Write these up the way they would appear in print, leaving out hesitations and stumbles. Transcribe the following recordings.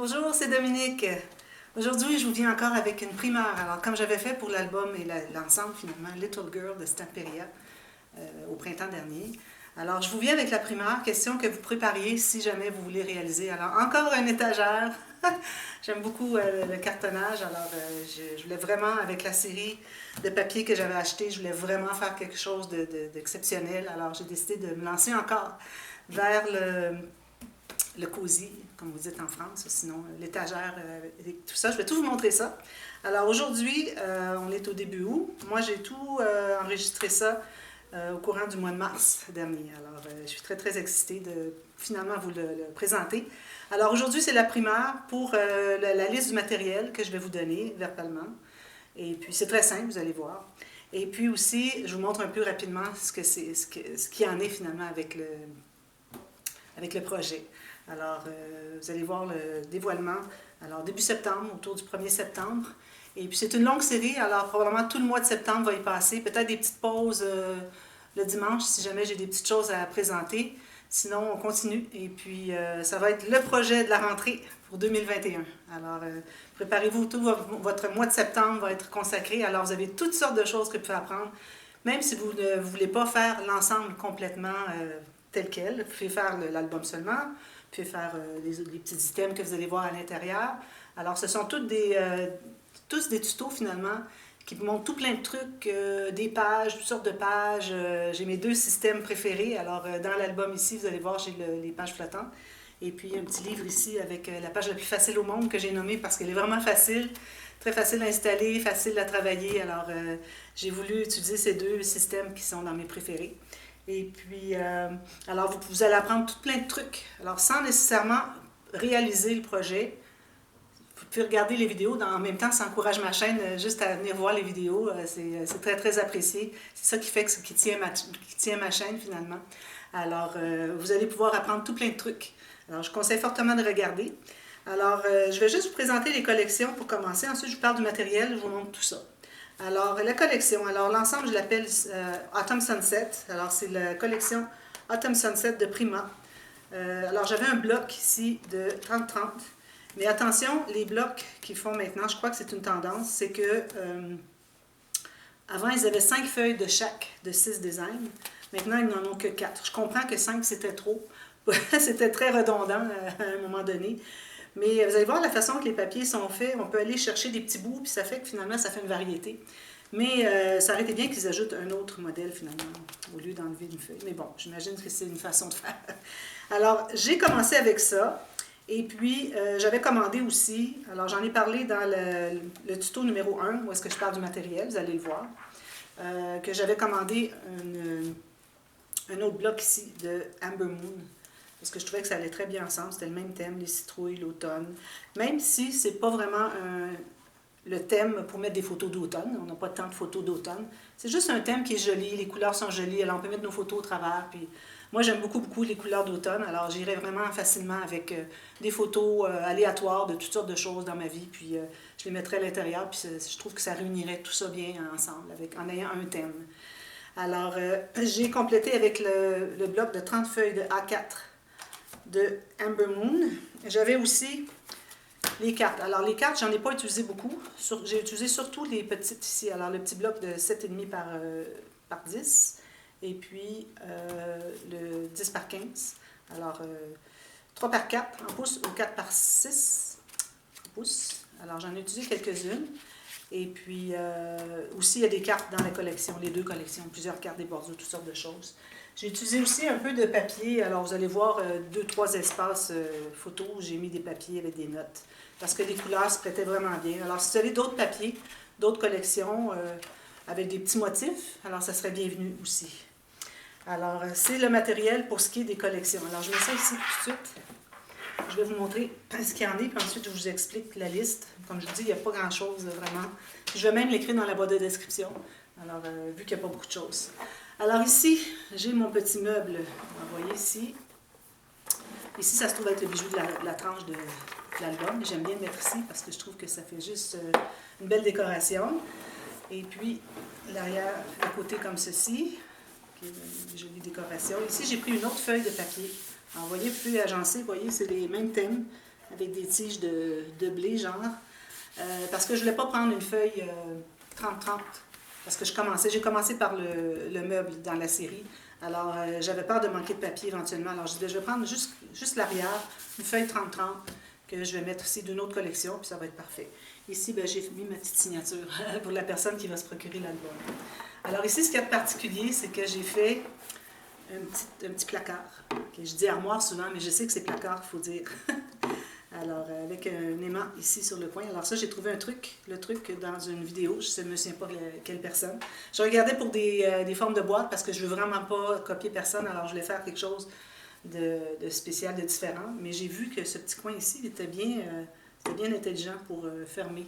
Bonjour, c'est Dominique. Aujourd'hui, je vous viens encore avec une primeur. Alors, comme j'avais fait pour l'album et l'ensemble, finalement, Little Girl de Stamperia au printemps dernier. Alors, je vous viens avec la primeur, question que vous prépariez si jamais vous voulez réaliser. Alors, encore une étagère. J'aime beaucoup le cartonnage. Alors, je voulais vraiment, avec la série de papier que j'avais acheté, je voulais vraiment faire quelque chose d'exceptionnel. Alors, j'ai décidé de me lancer encore vers le cosy, comme vous dites en France, sinon l'étagère, tout ça. Je vais tout vous montrer ça. Alors aujourd'hui, on est au début août. Moi, j'ai tout enregistré ça au courant du mois de mars dernier. Alors, je suis très, très excitée de finalement vous le présenter. Alors aujourd'hui, c'est la primeur pour la liste du matériel que je vais vous donner verbalement. Et puis, c'est très simple, vous allez voir. Et puis aussi, je vous montre un peu rapidement ce qu'il y en est finalement avec le projet. Alors, vous allez voir le dévoilement, alors début septembre, autour du 1er septembre. Et puis, c'est une longue série, alors probablement tout le mois de septembre va y passer. Peut-être des petites pauses le dimanche, si jamais j'ai des petites choses à présenter. Sinon, on continue. Et puis, ça va être le projet de la rentrée pour 2021. Alors, préparez-vous, tout votre mois de septembre va être consacré. Alors, vous avez toutes sortes de choses que vous pouvez apprendre. Même si vous ne voulez pas faire l'ensemble complètement tel quel, vous pouvez faire l'album seulement. Vous pouvez faire les petits items que vous allez voir à l'intérieur. Alors, ce sont tous des tutos, finalement, qui vous montrent tout plein de trucs, des pages, toutes sortes de pages. J'ai mes deux systèmes préférés. Alors, dans l'album ici, vous allez voir, j'ai les pages flottantes. Et puis, un petit livre ici avec la page la plus facile au monde que j'ai nommée parce qu'elle est vraiment facile, très facile à installer, facile à travailler. Alors, j'ai voulu utiliser ces deux systèmes qui sont dans mes préférés. Et puis, alors, vous allez apprendre tout plein de trucs. Alors, sans nécessairement réaliser le projet, vous pouvez regarder les vidéos. En même temps, ça encourage ma chaîne juste à venir voir les vidéos. C'est très, très apprécié. C'est ça qui fait qui tient ma chaîne, finalement. Alors, vous allez pouvoir apprendre tout plein de trucs. Alors, je conseille fortement de regarder. Alors, je vais juste vous présenter les collections pour commencer. Ensuite, je vous parle du matériel, je vous montre tout ça. Alors, la collection. Alors, l'ensemble, je l'appelle Autumn Sunset. Alors, c'est la collection Autumn Sunset de Prima. Alors, j'avais un bloc ici de 30-30. Mais attention, les blocs qu'ils font maintenant, je crois que c'est une tendance, c'est que avant, ils avaient 5 feuilles de chaque, de 6 designs. Maintenant, ils n'en ont que 4. Je comprends que 5, c'était trop. C'était très redondant à un moment donné. Mais vous allez voir la façon que les papiers sont faits. On peut aller chercher des petits bouts, puis ça fait que finalement, ça fait une variété. Mais ça aurait été bien qu'ils ajoutent un autre modèle, finalement, au lieu d'enlever une feuille. Mais bon, j'imagine que c'est une façon de faire. Alors, j'ai commencé avec ça. Et puis, j'avais commandé aussi, alors j'en ai parlé dans le tuto numéro 1, où est-ce que je parle du matériel, vous allez le voir, que j'avais commandé un autre bloc ici de Amber Moon. Parce que je trouvais que ça allait très bien ensemble. C'était le même thème, les citrouilles, l'automne. Même si c'est pas vraiment le thème pour mettre des photos d'automne. On n'a pas tant de photos d'automne. C'est juste un thème qui est joli. Les couleurs sont jolies. Alors, on peut mettre nos photos au travers. Puis, moi, j'aime beaucoup, beaucoup les couleurs d'automne. Alors, j'irai vraiment facilement avec des photos aléatoires de toutes sortes de choses dans ma vie. Puis, je les mettrai à l'intérieur. Puis, je trouve que ça réunirait tout ça bien ensemble, en ayant un thème. Alors, j'ai complété avec le bloc de 30 feuilles de A4 de Amber Moon. J'avais aussi les cartes. Alors, les cartes, j'en ai pas utilisé beaucoup. J'ai utilisé surtout les petites ici. Alors, le petit bloc de 7,5 par 10. Et puis, le 10 par 15. Alors, 3 par 4 en pouces ou 4 par 6 en pouces. Alors, j'en ai utilisé quelques-unes. Et puis, aussi, il y a des cartes dans la collection, les deux collections, plusieurs cartes, des bordures, toutes sortes de choses. J'ai utilisé aussi un peu de papier. Alors, vous allez voir 2-3 espaces photos où j'ai mis des papiers avec des notes. Parce que les couleurs se prêtaient vraiment bien. Alors, si vous avez d'autres papiers, d'autres collections avec des petits motifs, alors ça serait bienvenu aussi. Alors, c'est le matériel pour ce qui est des collections. Alors, je mets ça ici tout de suite. Je vais vous montrer ce qu'il y en est, puis ensuite, je vous explique la liste. Comme je vous dis, il n'y a pas grand-chose, vraiment. Je vais même l'écrire dans la boîte de description. Alors, vu qu'il n'y a pas beaucoup de choses. Alors ici, j'ai mon petit meuble, vous voyez ici. Ici, ça se trouve être le bijou de la tranche de l'album. J'aime bien le mettre ici parce que je trouve que ça fait juste une belle décoration. Et puis, l'arrière, à côté comme ceci, qui est une jolie décoration. Ici, j'ai pris une autre feuille de papier. Alors, vous voyez, plus agencé, vous voyez, c'est les mêmes thèmes. avec des tiges de blé, genre. Parce que je voulais pas prendre une feuille 30-30. Parce que j'ai commencé par le meuble dans la série. Alors, j'avais peur de manquer de papier éventuellement. Alors, je disais, je vais prendre juste l'arrière, une feuille 30-30, que je vais mettre aussi d'une autre collection, puis ça va être parfait. Ici, ben, j'ai mis ma petite signature pour la personne qui va se procurer l'album. Alors ici, ce qu'il y a de particulier, c'est que j'ai fait un petit placard. Okay, je dis armoire souvent, mais je sais que c'est placard qu'il faut dire. Alors, avec un aimant ici sur le coin. Alors ça, j'ai trouvé le truc dans une vidéo, je ne me souviens pas quelle personne. Je regardais pour des formes de boîtes parce que je ne veux vraiment pas copier personne, alors je voulais faire quelque chose de spécial, de différent. Mais j'ai vu que ce petit coin ici, il était bien intelligent pour fermer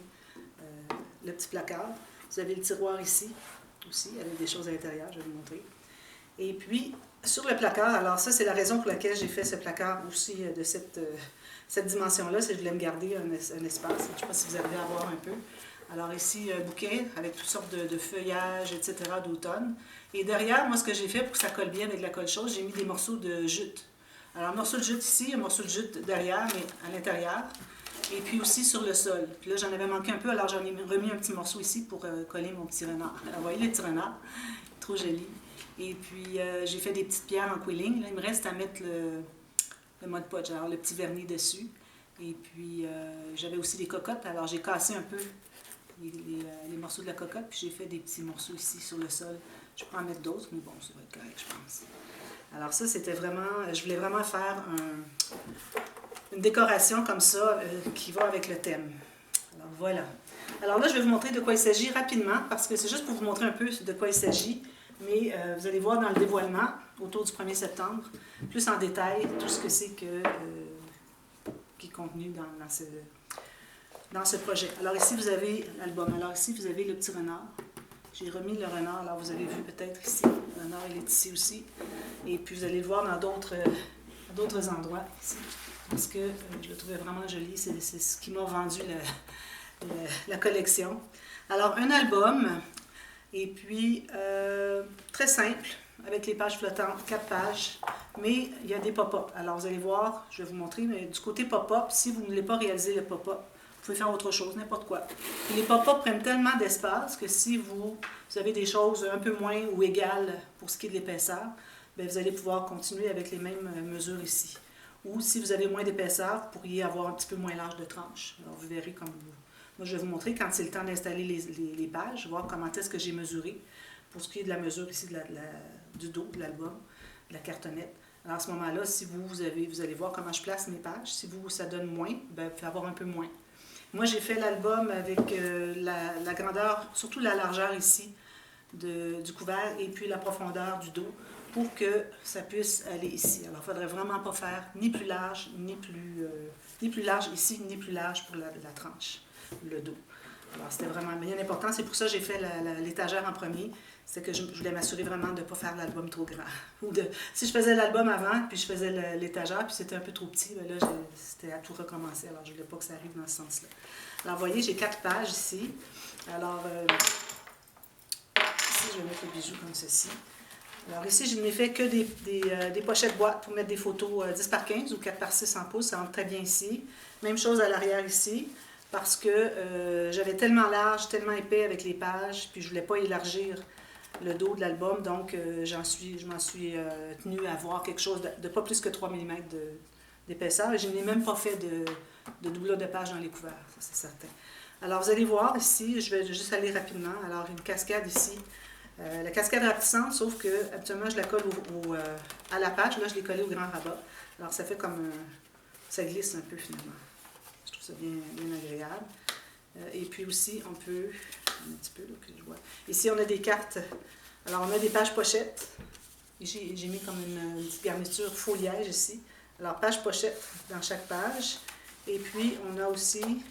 le petit placard. Vous avez le tiroir ici aussi, avec des choses à l'intérieur, je vais vous montrer. Et puis, sur le placard, alors ça, c'est la raison pour laquelle j'ai fait ce placard aussi de cette dimension-là, c'est que je voulais me garder un espace. Je ne sais pas si vous arrivez à voir un peu. Alors ici, un bouquet avec toutes sortes de feuillages, etc., d'automne. Et derrière, moi, ce que j'ai fait pour que ça colle bien avec la colle chaude, j'ai mis des morceaux de jute. Alors, un morceau de jute ici, un morceau de jute derrière, mais à l'intérieur. Et puis aussi sur le sol. Puis là, j'en avais manqué un peu, alors j'en ai remis un petit morceau ici pour coller mon petit renard. Alors, vous voyez le petit renard, trop joli. Et puis, j'ai fait des petites pierres en quilling. Là, il me reste à mettre le Mod Podge, alors le petit vernis dessus. Et puis, j'avais aussi des cocottes, alors j'ai cassé un peu les morceaux de la cocotte, puis j'ai fait des petits morceaux ici sur le sol. Je peux en mettre d'autres, mais bon, ça va être correct, je pense. Alors ça, c'était vraiment... Je voulais vraiment faire une décoration comme ça qui va avec le thème. Alors voilà. Alors là, je vais vous montrer de quoi il s'agit rapidement, parce que c'est juste pour vous montrer un peu de quoi il s'agit. Mais vous allez voir dans le dévoilement, autour du 1er septembre, plus en détail, tout ce que c'est qui est contenu dans ce projet. Alors ici, vous avez l'album. Alors ici, vous avez le petit renard. J'ai remis le renard. Alors vous avez vu peut-être ici. Le renard, il est ici aussi. Et puis vous allez le voir dans d'autres endroits ici. Parce que je le trouvais vraiment joli. C'est ce qui m'a vendu la collection. Alors, un album, et puis très simple, avec les pages flottantes, 4 pages, mais il y a des pop-up. Alors, vous allez voir, je vais vous montrer, mais du côté pop-up, si vous ne voulez pas réaliser le pop-up, vous pouvez faire autre chose, n'importe quoi. Et les pop-up prennent tellement d'espace que si vous avez des choses un peu moins ou égales pour ce qui est de l'épaisseur, bien, vous allez pouvoir continuer avec les mêmes mesures ici. Ou si vous avez moins d'épaisseur, vous pourriez avoir un petit peu moins large de tranche. Alors, vous verrez comme vous. Moi, je vais vous montrer quand c'est le temps d'installer les pages, voir comment est-ce que j'ai mesuré pour ce qui est de la mesure ici du dos de l'album, de la cartonnette. Alors, à ce moment-là, si vous allez voir comment je place mes pages. Si ça donne moins, bien, vous pouvez avoir un peu moins. Moi, j'ai fait l'album avec la grandeur, surtout la largeur ici du couvert et puis la profondeur du dos pour que ça puisse aller ici. Alors, il ne faudrait vraiment pas faire ni plus large, ni plus large ici, ni plus large pour la tranche, le dos. Alors, c'était vraiment bien important. C'est pour ça que j'ai fait l'étagère en premier. C'est que je voulais m'assurer vraiment de ne pas faire l'album trop grand. Si je faisais l'album avant, puis je faisais l'étagère, puis c'était un peu trop petit, bien là, c'était à tout recommencer. Alors, je ne voulais pas que ça arrive dans ce sens-là. Alors, vous voyez, j'ai 4 pages ici. Alors, ici, je vais mettre le bijou comme ceci. Alors ici, je n'ai fait que des pochettes boîtes pour mettre des photos 10 par 15 ou 4 par 6 en pouces. Ça rentre très bien ici. Même chose à l'arrière ici, parce que j'avais tellement large, tellement épais avec les pages, puis je ne voulais pas élargir le dos de l'album, donc je m'en suis tenue à avoir quelque chose de pas plus que 3 mm d'épaisseur. Et je n'ai même pas fait de doublure de page dans les couverts, ça c'est certain. Alors vous allez voir ici, je vais juste aller rapidement. Alors une cascade ici. La cascade rapetissante, sauf que habituellement je la colle à la page, là je l'ai collée au grand rabat. Alors ça fait comme ça glisse un peu finalement. Je trouve ça bien agréable. Et puis aussi on peut, un petit peu là que je vois. Ici on a des cartes, alors on a des pages pochettes. J'ai mis comme une petite garniture foliage ici. Alors page pochette dans chaque page. Et puis on a aussi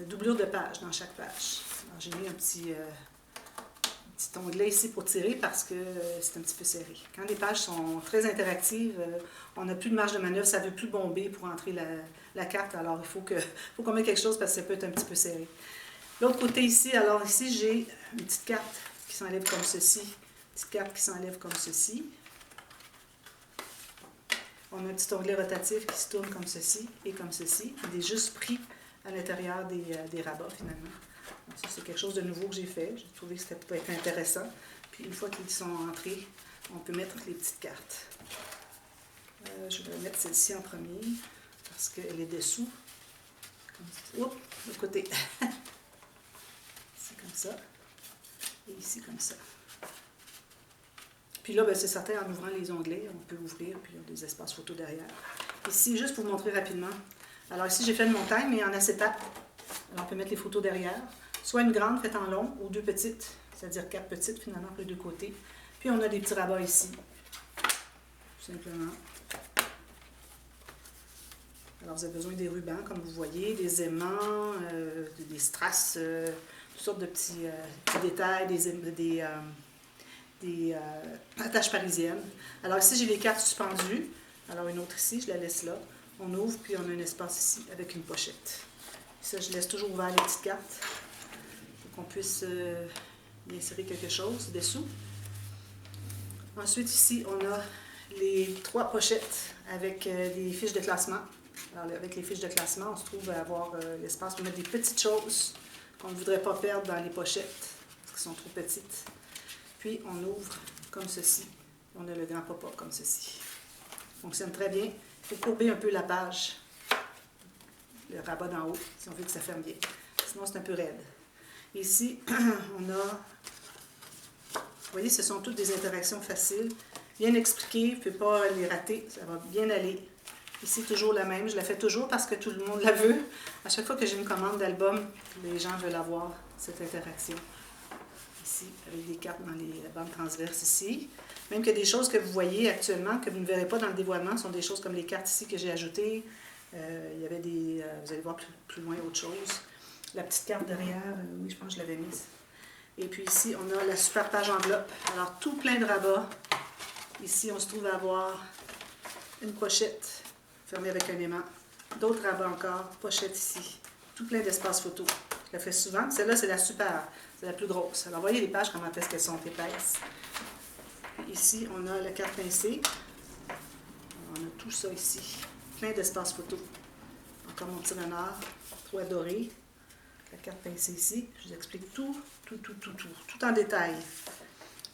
doublure de page dans chaque page. Alors j'ai mis un petit onglet ici pour tirer parce que c'est un petit peu serré. Quand les pages sont très interactives, on n'a plus de marge de manœuvre, ça ne veut plus bomber pour entrer la carte, alors il faut qu'on mette quelque chose parce que ça peut être un petit peu serré. L'autre côté ici, alors ici j'ai une petite carte qui s'enlève comme ceci, une petite carte qui s'enlève comme ceci. On a un petit onglet rotatif qui se tourne comme ceci et comme ceci. Il est juste pris à l'intérieur des rabats, finalement. Donc, ça, c'est quelque chose de nouveau que j'ai fait. J'ai trouvé que ça peut être intéressant. Puis, une fois qu'ils sont entrés, on peut mettre les petites cartes. Je vais mettre celle-ci en premier, parce qu'elle est dessous. Oups, de l'autre côté. C'est comme ça. Et ici, comme ça. Puis là, c'est certain, en ouvrant les onglets, on peut ouvrir, puis il y a des espaces photos derrière. Ici, juste pour vous montrer rapidement. Alors ici, j'ai fait une montagne, mais en acétate. Alors, on peut mettre les photos derrière. Soit une grande faite en long, ou deux petites, c'est-à-dire 4 petites, finalement, pour les deux côtés. Puis on a des petits rabats ici, tout simplement. Alors, vous avez besoin des rubans, comme vous voyez, des aimants, des strass, toutes sortes de petits détails, des attaches parisiennes. Alors ici, j'ai les cartes suspendues. Alors une autre ici, je la laisse là. On ouvre, puis on a un espace ici avec une pochette. Ça, je laisse toujours ouvert les petites cartes pour qu'on puisse y insérer quelque chose dessous. Ensuite, ici, on a les 3 pochettes avec des fiches de classement. Alors, avec les fiches de classement, on se trouve à avoir l'espace pour mettre des petites choses qu'on ne voudrait pas perdre dans les pochettes, parce qu'elles sont trop petites. Puis, on ouvre comme ceci. On a le grand papa comme ceci. Ça fonctionne très bien. Il faut courber un peu la page, le rabat d'en haut, si on veut que ça ferme bien. Sinon, c'est un peu raide. Ici, on a... Vous voyez, ce sont toutes des interactions faciles, bien expliquées, vous ne pouvez pas les rater, ça va bien aller. Ici, toujours la même, je la fais toujours parce que tout le monde la veut. À chaque fois que j'ai une commande d'album, les gens veulent avoir cette interaction. Ici, avec des cartes dans les bandes transverses ici. Même qu'il y a des choses que vous voyez actuellement, que vous ne verrez pas dans le dévoilement, ce sont des choses comme les cartes ici que j'ai ajoutées. Il y avait des... vous allez voir plus loin autre chose. La petite carte derrière, oui, je pense que je l'avais mise. Et puis ici, on a la super page enveloppe. Alors, tout plein de rabats. Ici, on se trouve à avoir une pochette fermée avec un aimant. D'autres rabats encore, pochette ici. Tout plein d'espaces photo. Je la fais souvent. Celle-là, c'est la super, c'est la plus grosse. Alors, voyez les pages, comment est-ce qu'elles sont épaisses. Puis ici, on a la carte pincée. On a tout ça ici. Plein d'espaces photo. Encore mon petit renard, trop adoré. La carte pincée ici. Je vous explique tout en détail.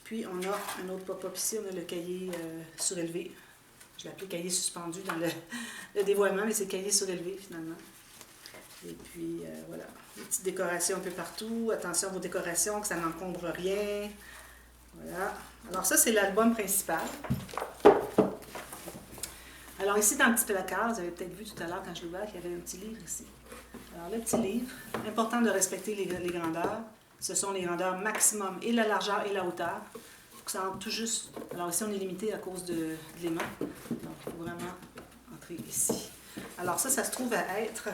Puis, on a un autre pop-up ici. On a le cahier surélevé. Je l'ai appelé cahier suspendu dans le dévoilement, mais c'est cahier surélevé, finalement. Et puis, voilà. Des petites décorations un peu partout. Attention à vos décorations, que ça n'encombre rien. Voilà. Alors, ça, c'est l'album principal. Alors, ici, dans le petit placard, vous avez peut-être vu tout à l'heure, quand je l'ai ouvert, qu'il y avait un petit livre ici. Alors, le petit livre, important de respecter les grandeurs. Ce sont les grandeurs maximum, et la largeur et la hauteur. Il faut que ça entre tout juste. Alors, ici, on est limité à cause de l'aimant. Donc, il faut vraiment entrer ici. Alors, ça se trouve à être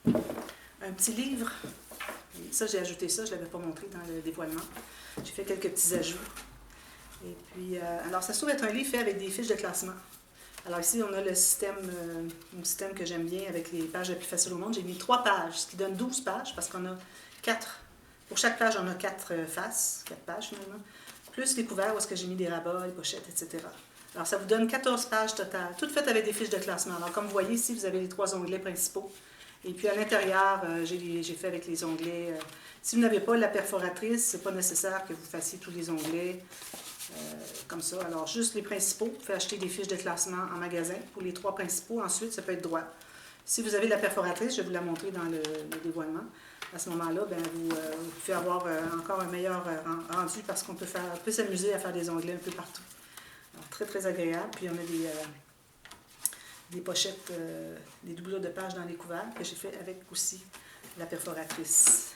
un petit livre. Ça, j'ai ajouté ça, je ne l'avais pas montré dans le dévoilement. J'ai fait quelques petits ajouts. Et puis, alors, ça se trouve être un livre fait avec des fiches de classement. Alors ici, on a le système, un système que j'aime bien avec les pages les plus faciles au monde. J'ai mis 3 pages, ce qui donne 12 pages, parce qu'on a 4. Pour chaque page, on a 4 faces, 4 pages finalement, plus les couverts où est-ce que j'ai mis des rabats, les pochettes, etc. Alors, ça vous donne 14 pages totales, toutes faites avec des fiches de classement. Alors, comme vous voyez ici, vous avez les 3 onglets principaux. Et puis, à l'intérieur, j'ai fait avec les onglets. Si vous n'avez pas la perforatrice, ce n'est pas nécessaire que vous fassiez tous les onglets. Comme ça. Alors, juste les principaux. Vous pouvez acheter des fiches de classement en magasin pour les 3 principaux. Ensuite, ça peut être droit. Si vous avez la perforatrice, je vais vous la montrer dans le dévoilement. À ce moment-là, vous pouvez avoir encore un meilleur rendu parce qu'on peut s'amuser à faire des onglets un peu partout. Alors, très, très agréable. Puis, on a des pochettes, des doublures de pages dans les couverts que j'ai fait avec aussi la perforatrice.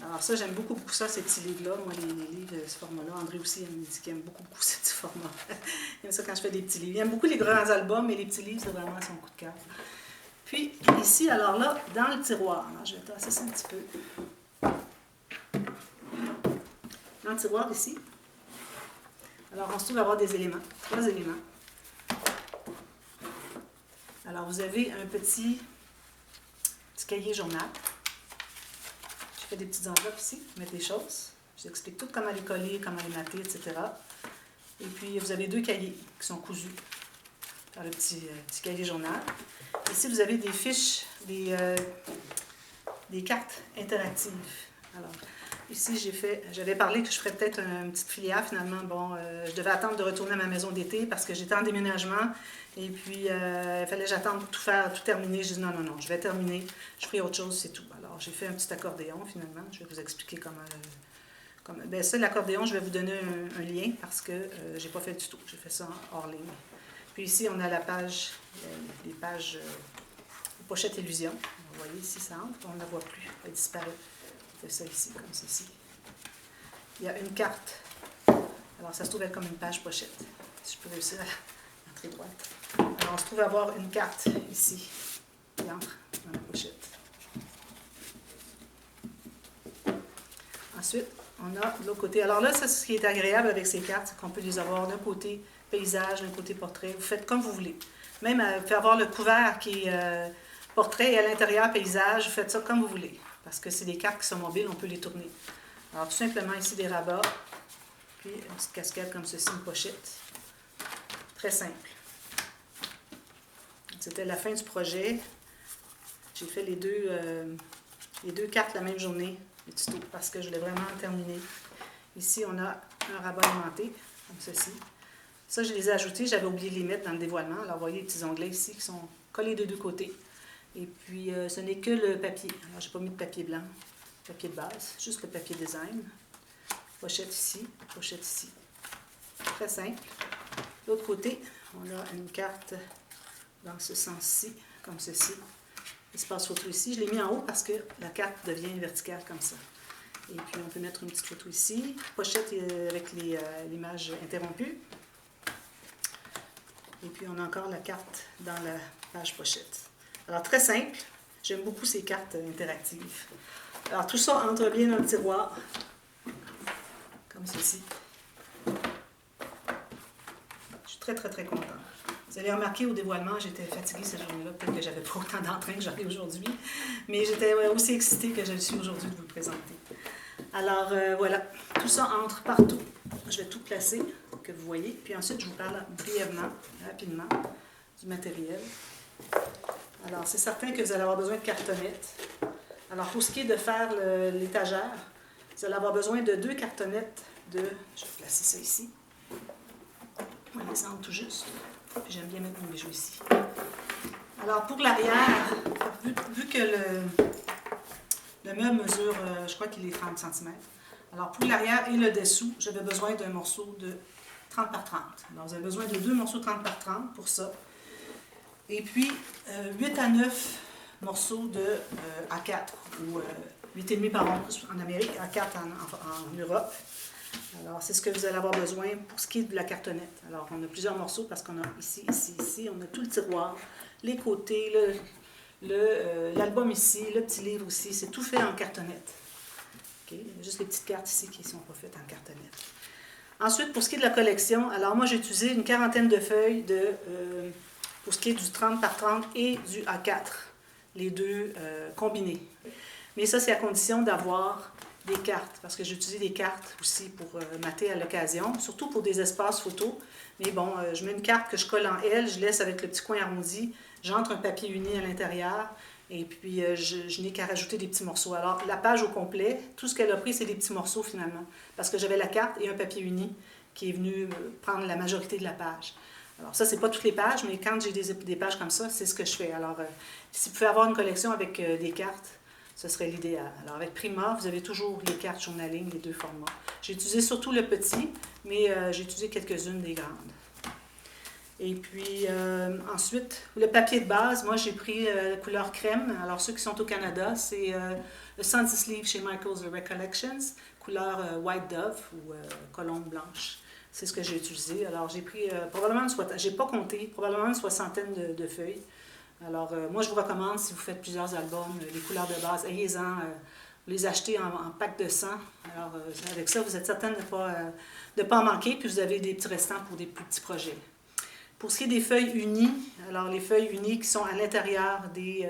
Alors ça, j'aime beaucoup ça, ces petits livres-là. Moi, les livres de ce format-là. André aussi, il me dit qu'il aime beaucoup ces petits formats. Il aime ça quand je fais des petits livres. Il aime beaucoup les grands albums, mais les petits livres, c'est vraiment son coup de cœur. Puis, ici, alors là, dans le tiroir, alors, je vais tasser ça un petit peu. Dans le tiroir, ici, alors on se trouve à avoir des éléments, 3 éléments. Alors, vous avez un petit cahier journal. Je fais des petites enveloppes ici, je mets des choses. Je vous explique tout comment les coller, comment les mater, etc. Et puis, vous avez 2 cahiers qui sont cousus. dans le petit cahier journal. Ici, vous avez des fiches, des cartes interactives. Alors, ici, j'avais parlé que je ferais peut-être une petite filière. Finalement, bon, je devais attendre de retourner à ma maison d'été parce que j'étais en déménagement. Et puis, il fallait que j'attende pour tout terminer. Je dis non, je vais terminer. Je ferai autre chose, c'est tout. Alors, j'ai fait un petit accordéon, finalement. Je vais vous expliquer comment... ben ça, l'accordéon, je vais vous donner un lien parce que j'ai pas fait du tout. J'ai fait ça hors ligne. Puis ici, on a la page, les pages pochette illusion. Vous voyez ici, ça entre, on ne la voit plus. Elle disparaît. On fait ça ici, comme ceci. Il y a une carte. Alors, ça se trouve être comme une page pochette. Si je peux réussir à l'entrée droite. Alors, on se trouve avoir une carte ici qui entre dans la pochette. Ensuite, on a de l'autre côté. Alors là, ça, ce qui est agréable avec ces cartes, c'est qu'on peut les avoir d'un côté paysage, d'un côté portrait. Vous faites comme vous voulez. Même faire avoir le couvert qui est portrait et à l'intérieur paysage, vous faites ça comme vous voulez. Parce que c'est des cartes qui sont mobiles, on peut les tourner. Alors tout simplement ici des rabats, puis une petite casquette comme ceci, une pochette. Très simple. C'était la fin du projet. J'ai fait les deux cartes la même journée, le tuto, parce que je voulais vraiment terminer. Ici, on a un rabat aimanté, comme ceci. Ça, je les ai ajoutés, j'avais oublié de les mettre dans le dévoilement. Alors, vous voyez les petits onglets ici qui sont collés des deux côtés. Et puis, ce n'est que le papier. Alors, je n'ai pas mis de papier blanc, papier de base, juste le papier design. Pochette ici, pochette ici. Très simple. De l'autre côté, on a une carte dans ce sens-ci, comme ceci. Espace photo ici. Je l'ai mis en haut parce que la carte devient verticale comme ça. Et puis, on peut mettre une petite photo ici. Pochette avec l'image interrompue. Et puis, on a encore la carte dans la page pochette. Alors, très simple. J'aime beaucoup ces cartes interactives. Alors, tout ça entre bien dans le tiroir, comme ceci. Je suis très, très, très contente. Vous allez remarquer au dévoilement, j'étais fatiguée cette journée-là. Peut-être que j'avais pas autant d'entrain que j'en ai aujourd'hui. Mais j'étais aussi excitée que je le suis aujourd'hui de vous le présenter. Alors, voilà. Tout ça entre partout. Je vais tout placer, que vous voyez. Puis ensuite, je vous parle brièvement, rapidement, du matériel. Alors, c'est certain que vous allez avoir besoin de cartonnettes. Alors, pour ce qui est de faire l'étagère, vous allez avoir besoin de 2 cartonnettes de... Je vais placer ça ici. On va descendre tout juste. Puis j'aime bien mettre mon bijou ici. Alors, pour l'arrière, vu que le meuble mesure, je crois qu'il est 30 cm. Alors, pour l'arrière et le dessous, j'avais besoin d'un morceau de 30 par 30. Alors, vous avez besoin de 2 morceaux 30 par 30 pour ça. Et puis, 8 à 9 morceaux de A4, ou 8,5 par 11 en Amérique, A4 en Europe. Alors, c'est ce que vous allez avoir besoin pour ce qui est de la cartonnette. Alors, on a plusieurs morceaux parce qu'on a ici, ici, ici, on a tout le tiroir, les côtés, l'album ici, le petit livre aussi, c'est tout fait en cartonnette. Okay? Il y a juste les petites cartes ici qui ne sont pas faites en cartonnette. Ensuite, pour ce qui est de la collection, alors moi j'ai utilisé une quarantaine de feuilles pour ce qui est du 30 par 30 et du A4, les deux combinés. Mais ça, c'est à condition d'avoir des cartes, parce que j'ai utilisé des cartes aussi pour mater à l'occasion, surtout pour des espaces photos. Mais bon, je mets une carte que je colle en L, je laisse avec le petit coin arrondi, j'entre un papier uni à l'intérieur, et puis je n'ai qu'à rajouter des petits morceaux. Alors, la page au complet, tout ce qu'elle a pris, c'est des petits morceaux finalement, parce que j'avais la carte et un papier uni qui est venu prendre la majorité de la page. Alors ça, c'est pas toutes les pages, mais quand j'ai des pages comme ça, c'est ce que je fais. Alors, si vous pouvez avoir une collection avec des cartes, ce serait l'idéal. Alors, avec Prima, vous avez toujours les cartes journaling, les deux formats. J'ai utilisé surtout le petit, mais j'ai utilisé quelques-unes des grandes. Et puis, ensuite, le papier de base, moi, j'ai pris la couleur crème. Alors, ceux qui sont au Canada, c'est le 110 livres chez Michaels, le Recollections, couleur White Dove ou colombe blanche. C'est ce que j'ai utilisé. Alors, j'ai pris probablement j'ai pas compté, probablement une soixantaine de feuilles. Alors, moi, je vous recommande, si vous faites plusieurs albums, les couleurs de base, ayez-en, vous les achetez en pack de 100. Alors, avec ça, vous êtes certain de pas en manquer, puis vous avez des petits restants pour des plus petits projets. Pour ce qui est des feuilles unies, alors les feuilles unies qui sont à l'intérieur des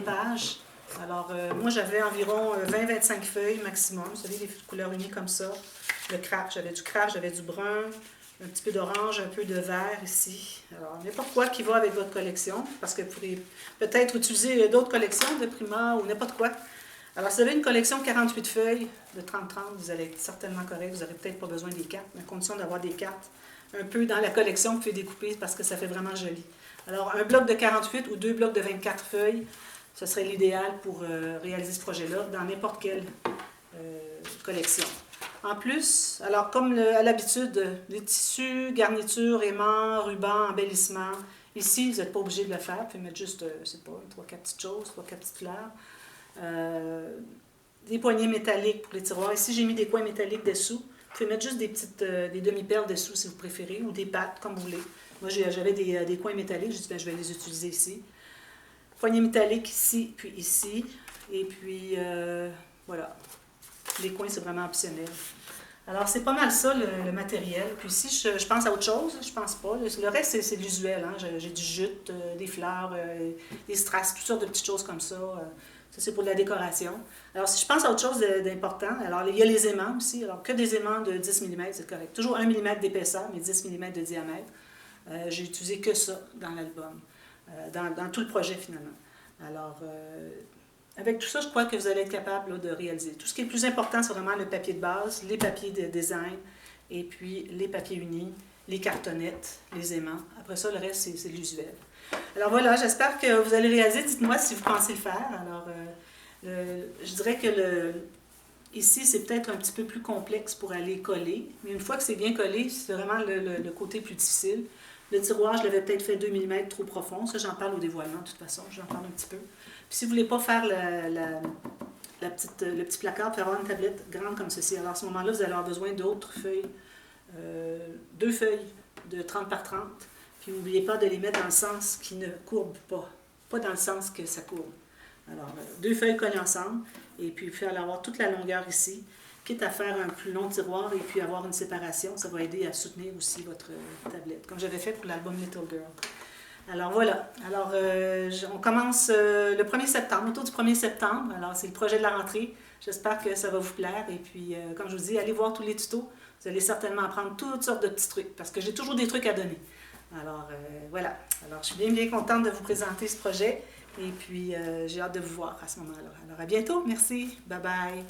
pages. Alors, moi, j'avais environ 20-25 feuilles maximum. Vous savez, des couleurs unies comme ça. Le craft, j'avais du brun, un petit peu d'orange, un peu de vert ici. Alors, n'importe quoi qui va avec votre collection, parce que vous pourrez peut-être utiliser d'autres collections de Prima ou n'importe quoi. Alors, si vous avez une collection de 48 feuilles de 30-30, vous allez être certainement correct. Vous n'aurez peut-être pas besoin des cartes, mais à condition d'avoir des cartes un peu dans la collection, vous pouvez découper parce que ça fait vraiment joli. Alors, un bloc de 48 ou 2 blocs de 24 feuilles, ce serait l'idéal pour réaliser ce projet-là dans n'importe quelle collection. En plus, alors comme à l'habitude, les tissus, garnitures, aimants, rubans, embellissements, ici, vous n'êtes pas obligé de le faire. Vous pouvez mettre juste, je ne sais pas, 3-4 petites choses, 3-4 petites fleurs. Des poignées métalliques pour les tiroirs. Ici, j'ai mis des coins métalliques dessous. Vous pouvez mettre juste des demi-perles dessous si vous préférez, ou des pattes, comme vous voulez. Moi, j'avais des coins métalliques. Je dis, ben, je vais les utiliser ici. Poignées métalliques ici, puis ici. Et puis, voilà. Les coins, c'est vraiment optionnel. Alors, c'est pas mal ça, le matériel. Puis ici, je pense à autre chose. Je pense pas. Le reste, c'est l'usuel. Hein. J'ai du jute, des fleurs, des strass, toutes sortes de petites choses comme ça. Ça, c'est pour de la décoration. Alors, si je pense à autre chose d'important, alors il y a les aimants aussi. Alors, que des aimants de 10 mm, c'est correct. Toujours 1 mm d'épaisseur, mais 10 mm de diamètre. J'ai utilisé que ça dans l'album, dans tout le projet finalement. Alors, avec tout ça, je crois que vous allez être capable là, de réaliser. Tout ce qui est le plus important, c'est vraiment le papier de base, les papiers de design, et puis les papiers unis, les cartonnettes, les aimants. Après ça, le reste, c'est l'usuel. Alors voilà, j'espère que vous allez réaliser. Dites-moi si vous pensez le faire. Alors, je dirais que ici, c'est peut-être un petit peu plus complexe pour aller coller. Mais une fois que c'est bien collé, c'est vraiment le côté plus difficile. Le tiroir, je l'avais peut-être fait 2 mm trop profond. Ça, j'en parle au dévoilement, de toute façon. J'en parle un petit peu. Puis si vous ne voulez pas faire le petit placard, vous pouvez avoir une tablette grande comme ceci. Alors à ce moment-là, vous allez avoir besoin d'autres feuilles. 2 feuilles de 30 par 30. Puis n'oubliez pas de les mettre dans le sens qui ne courbe pas. Pas dans le sens que ça courbe. Alors, 2 feuilles collées ensemble. Et puis, vous pouvez avoir toute la longueur ici. Quitte à faire un plus long tiroir et puis avoir une séparation, ça va aider à soutenir aussi votre tablette. Comme j'avais fait pour l'album Little Girl. Alors voilà. Alors, on commence le 1er septembre, autour du 1er septembre. Alors, c'est le projet de la rentrée. J'espère que ça va vous plaire. Et puis, comme je vous dis, allez voir tous les tutos. Vous allez certainement apprendre toutes sortes de petits trucs parce que j'ai toujours des trucs à donner. Alors, voilà. Alors, je suis bien contente de vous présenter ce projet. Et puis, j'ai hâte de vous voir à ce moment-là. Alors, à bientôt. Merci. Bye bye.